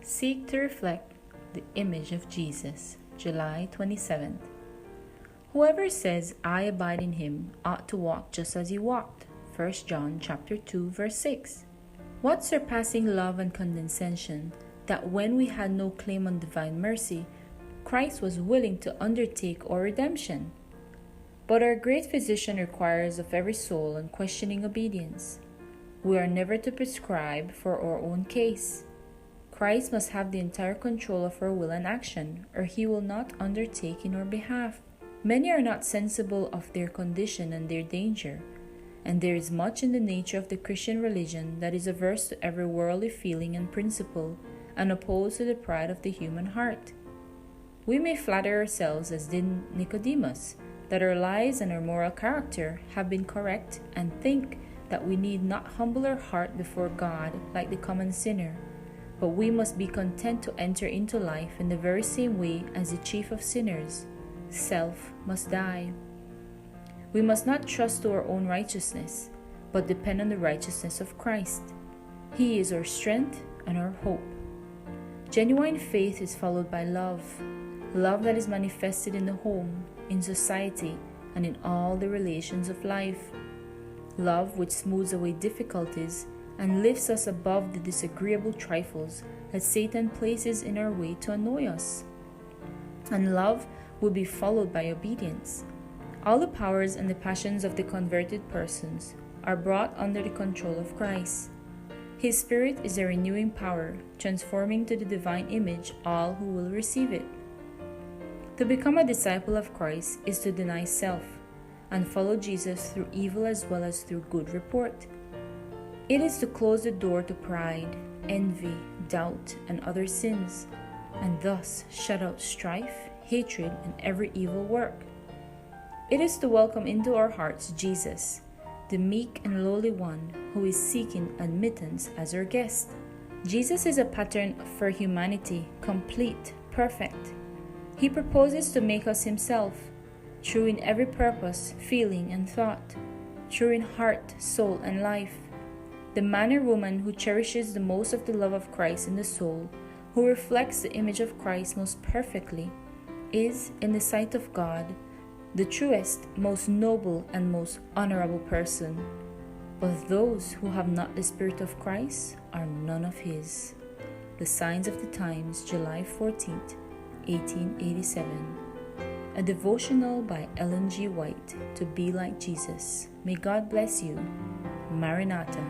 Seek to reflect the image of Jesus, July 27th. Whoever says, I abide in him, ought to walk just as he walked. 1 John chapter 2, verse 6. What surpassing love and condescension that when we had no claim on divine mercy, Christ was willing to undertake our redemption. But our great physician requires of every soul unquestioning obedience. We are never to prescribe for our own case. Christ must have the entire control of our will and action, or he will not undertake in our behalf. Many are not sensible of their condition and their danger, and there is much in the nature of the Christian religion that is averse to every worldly feeling and principle, and opposed to the pride of the human heart. We may flatter ourselves, as did Nicodemus, that our lives and our moral character have been correct, and think that we need not humble our heart before God like the common sinner, but we must be content to enter into life in the very same way as the chief of sinners. Self must die. We must not trust to our own righteousness, but depend on the righteousness of Christ. He is our strength and our hope. Genuine faith is followed by love that is manifested in the home, in society, and in all the relations of life. Love which smooths away difficulties and lifts us above the disagreeable trifles that Satan places in our way to annoy us. And love will be followed by obedience. All the powers and the passions of the converted persons are brought under the control of Christ. His Spirit is a renewing power, transforming to the divine image all who will receive it. To become a disciple of Christ is to deny self and follow Jesus through evil as well as through good report. It is to close the door to pride, envy, doubt, and other sins, and thus shut out strife, hatred, and every evil work. It is to welcome into our hearts Jesus, the meek and lowly one who is seeking admittance as our guest. Jesus is a pattern for humanity, complete, perfect. He proposes to make us himself, true in every purpose, feeling, and thought, true in heart, soul, and life. The man or woman who cherishes the most of the love of Christ in the soul, who reflects the image of Christ most perfectly, is, in the sight of God, the truest, most noble, and most honorable person. But those who have not the Spirit of Christ are none of his. The Signs of the Times, July 14th, 1887. A devotional by Ellen G. White, To Be Like Jesus. May God bless you. Maranatha.